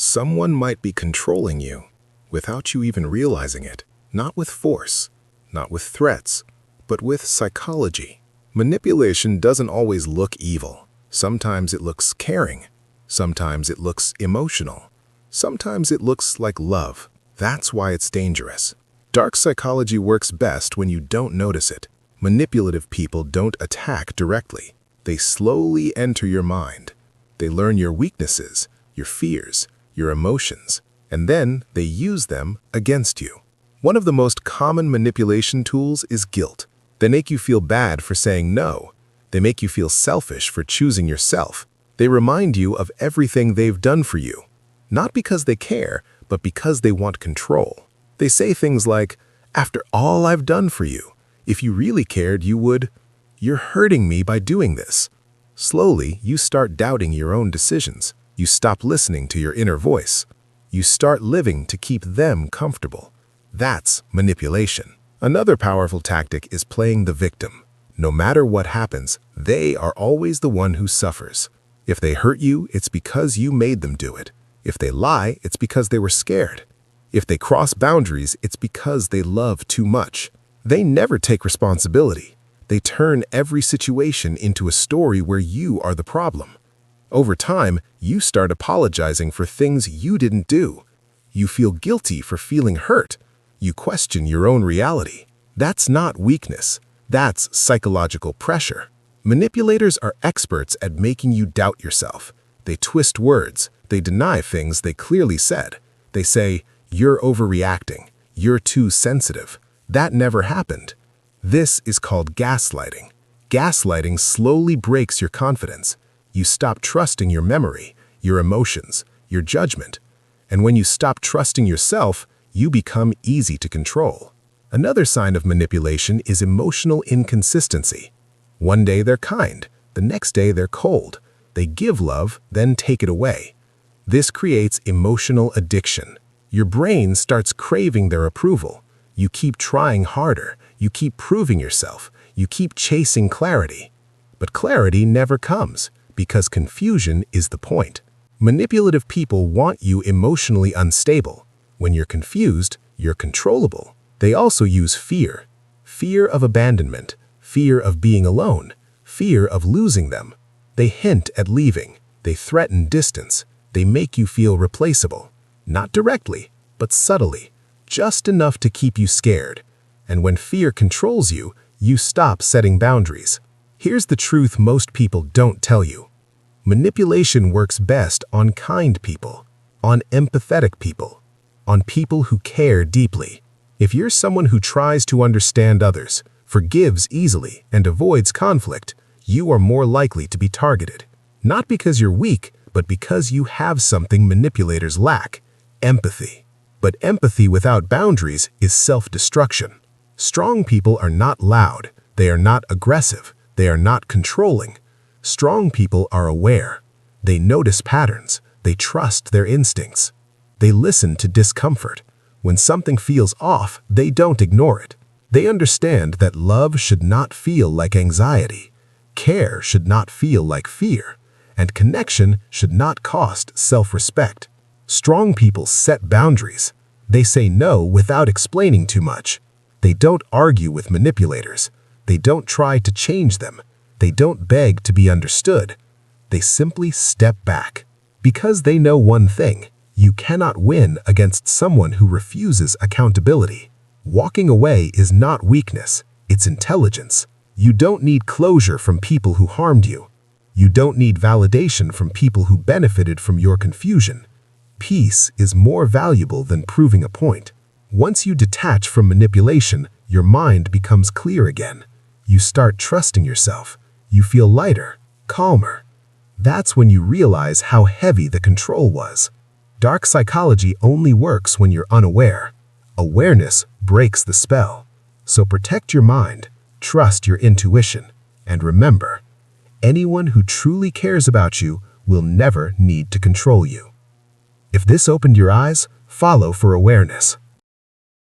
Someone might be controlling you without you even realizing it, not with force, not with threats, but with psychology. Manipulation doesn't always look evil. Sometimes it looks caring. Sometimes it looks emotional. Sometimes it looks like love. That's why it's dangerous. Dark psychology works best when you don't notice it. Manipulative people don't attack directly. They slowly enter your mind. They learn your weaknesses, your fears, your emotions, and then they use them against you. One of the most common manipulation tools is guilt. They make you feel bad for saying no. They make you feel selfish for choosing yourself. They remind you of everything they've done for you, not because they care, but because they want control. They say things like, "After all I've done for you, if you really cared, you would. You're hurting me by doing this." Slowly, you start doubting your own decisions. You stop listening to your inner voice. You start living to keep them comfortable. That's manipulation. Another powerful tactic is playing the victim. No matter what happens, they are always the one who suffers. If they hurt you, it's because you made them do it. If they lie, it's because they were scared. If they cross boundaries, it's because they love too much. They never take responsibility. They turn every situation into a story where you are the problem. Over time, you start apologizing for things you didn't do. You feel guilty for feeling hurt. You question your own reality. That's not weakness. That's psychological pressure. Manipulators are experts at making you doubt yourself. They twist words. They deny things they clearly said. They say, "You're overreacting. You're too sensitive. That never happened." This is called gaslighting. Gaslighting slowly breaks your confidence. You stop trusting your memory, your emotions, your judgment. And when you stop trusting yourself, you become easy to control. Another sign of manipulation is emotional inconsistency. One day they're kind, the next day they're cold. They give love, then take it away. This creates emotional addiction. Your brain starts craving their approval. You keep trying harder. You keep proving yourself. You keep chasing clarity. But clarity never comes because confusion is the point. Manipulative people want you emotionally unstable. When you're confused, you're controllable. They also use fear. Fear of abandonment, fear of being alone, fear of losing them. They hint at leaving. They threaten distance. They make you feel replaceable. Not directly, but subtly, just enough to keep you scared. And when fear controls you, you stop setting boundaries. Here's the truth most people don't tell you. Manipulation works best on kind people, on empathetic people, on people who care deeply. If you're someone who tries to understand others, forgives easily, and avoids conflict, you are more likely to be targeted. Not because you're weak, but because you have something manipulators lack: empathy. But empathy without boundaries is self-destruction. Strong people are not loud. They are not aggressive. They are not controlling. Strong people are aware. They notice patterns. They trust their instincts. They listen to discomfort. When something feels off, they don't ignore it. They understand that love should not feel like anxiety. Care should not feel like fear. And connection should not cost self-respect. Strong people set boundaries. They say no without explaining too much. They don't argue with manipulators. They don't try to change them. They don't beg to be understood. They simply step back. Because they know one thing: you cannot win against someone who refuses accountability. Walking away is not weakness, it's intelligence. You don't need closure from people who harmed you. You don't need validation from people who benefited from your confusion. Peace is more valuable than proving a point. Once you detach from manipulation, your mind becomes clear again. You start trusting yourself. You feel lighter, calmer. That's when you realize how heavy the control was. Dark psychology only works when you're unaware. Awareness breaks the spell. So protect your mind, trust your intuition, and remember, anyone who truly cares about you will never need to control you. If this opened your eyes, follow for awareness.